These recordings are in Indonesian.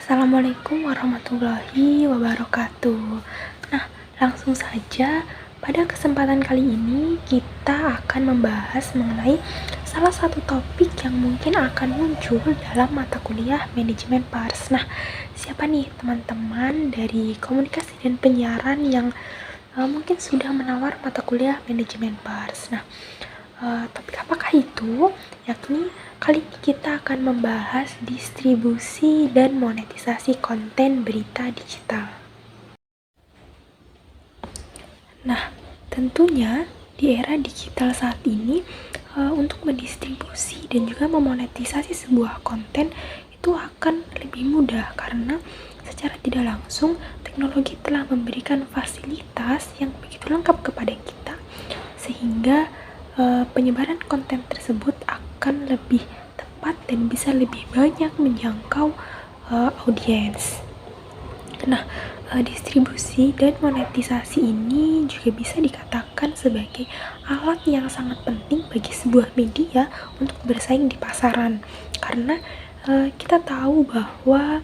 Assalamualaikum warahmatullahi wabarakatuh. Nah, langsung saja pada kesempatan kali ini kita akan membahas mengenai salah satu topik yang mungkin akan muncul dalam mata kuliah manajemen pers. Nah, siapa nih teman-teman dari komunikasi dan penyiaran yang mungkin sudah menawar mata kuliah manajemen pers? Nah, topik apakah itu? Yakni kali ini kita akan membahas distribusi dan monetisasi konten berita digital. Nah, tentunya di era digital saat ini untuk mendistribusi dan juga memonetisasi sebuah konten itu akan lebih mudah karena secara tidak langsung teknologi telah memberikan fasilitas yang begitu lengkap kepada kita sehingga penyebaran konten tersebut akan lebih tepat dan bisa lebih banyak menjangkau audiens. Nah, distribusi dan monetisasi ini juga bisa dikatakan sebagai alat yang sangat penting bagi sebuah media untuk bersaing di pasaran. Karena kita tahu bahwa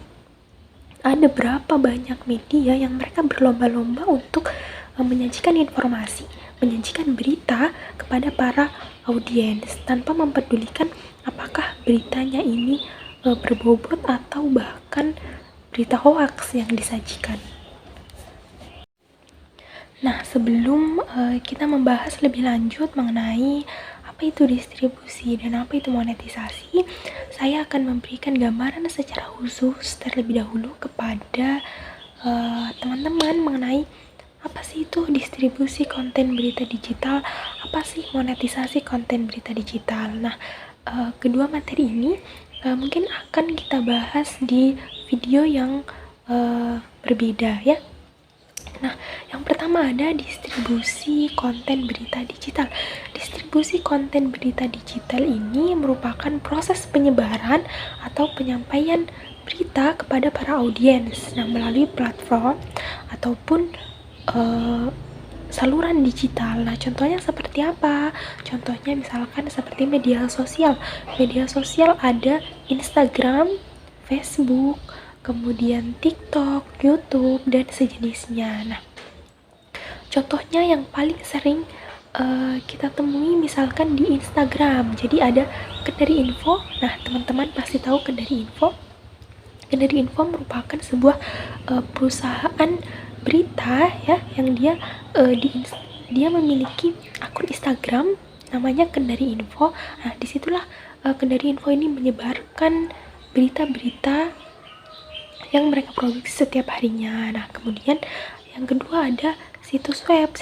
ada berapa banyak media yang mereka berlomba-lomba untuk menyajikan informasi, menyajikan berita kepada para audiens tanpa mempedulikan apakah beritanya ini berbobot atau bahkan berita hoaks yang disajikan. Nah, sebelum kita membahas lebih lanjut mengenai apa itu distribusi dan apa itu monetisasi, saya akan memberikan gambaran secara khusus terlebih dahulu kepada teman-teman mengenai apa sih itu distribusi konten berita digital, apa sih monetisasi konten berita digital. Nah, kedua materi ini mungkin akan kita bahas di video yang berbeda ya. Nah, yang pertama ada distribusi konten berita digital. Distribusi konten berita digital ini merupakan proses penyebaran atau penyampaian berita kepada para audiens melalui platform ataupun saluran digital. Nah, contohnya seperti apa? Contohnya misalkan seperti media sosial. Media sosial ada Instagram, Facebook, kemudian TikTok, YouTube, dan sejenisnya. Nah, contohnya yang paling sering kita temui misalkan di Instagram. Jadi ada Kendari Info. Nah, teman-teman pasti tahu Kendari Info. Kendari Info merupakan sebuah perusahaan berita ya yang dia memiliki akun Instagram namanya Kendari Info. Nah, disitulah Kendari Info ini menyebarkan berita-berita yang mereka produksi setiap harinya. Nah, kemudian yang kedua ada situs web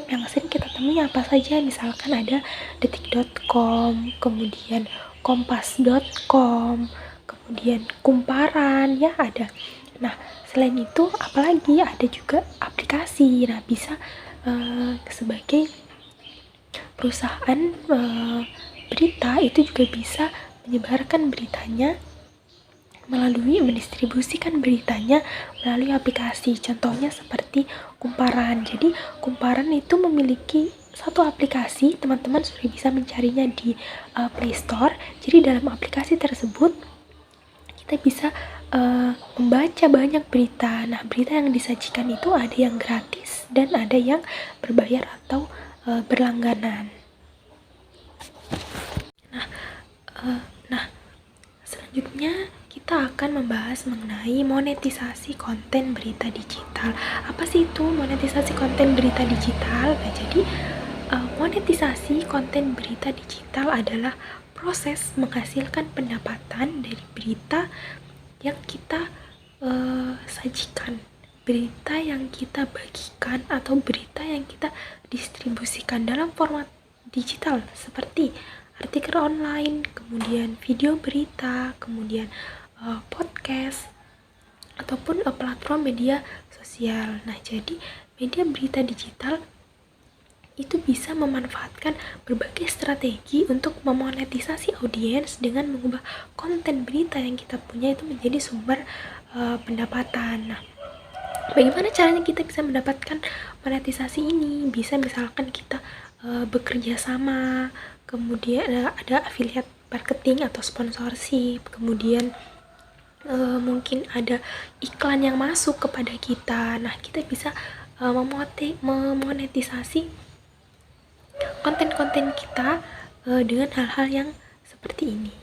yang sering kita temui apa saja, misalkan ada detik.com, kemudian kompas.com, kemudian kumparan ya ada. Nah, selain itu apalagi ada juga aplikasi. Nah, bisa sebagai perusahaan berita itu juga bisa menyebarkan beritanya mendistribusikan beritanya melalui aplikasi. Contohnya seperti Kumparan. Jadi Kumparan itu memiliki satu aplikasi, teman-teman sudah bisa mencarinya di Play Store. Jadi dalam aplikasi tersebut kita bisa membaca banyak berita. Nah, berita yang disajikan itu ada yang gratis dan ada yang berbayar atau berlangganan. Nah, selanjutnya kita akan membahas mengenai monetisasi konten berita digital. Apa sih itu monetisasi konten berita digital? Nah, jadi monetisasi konten berita digital adalah proses menghasilkan pendapatan dari berita yang kita sajikan, berita yang kita bagikan atau berita yang kita distribusikan dalam format digital seperti artikel online, kemudian video berita, kemudian podcast, ataupun platform media sosial. Nah, jadi media berita digital itu bisa memanfaatkan berbagai strategi untuk memonetisasi audiens dengan mengubah konten berita yang kita punya itu menjadi sumber pendapatan. Nah, bagaimana caranya kita bisa mendapatkan monetisasi ini? Bisa misalkan kita bekerja sama, kemudian ada affiliate marketing atau sponsorship, kemudian mungkin ada iklan yang masuk kepada kita. Nah, kita bisa memonetisasi konten-konten kita dengan hal-hal yang seperti ini.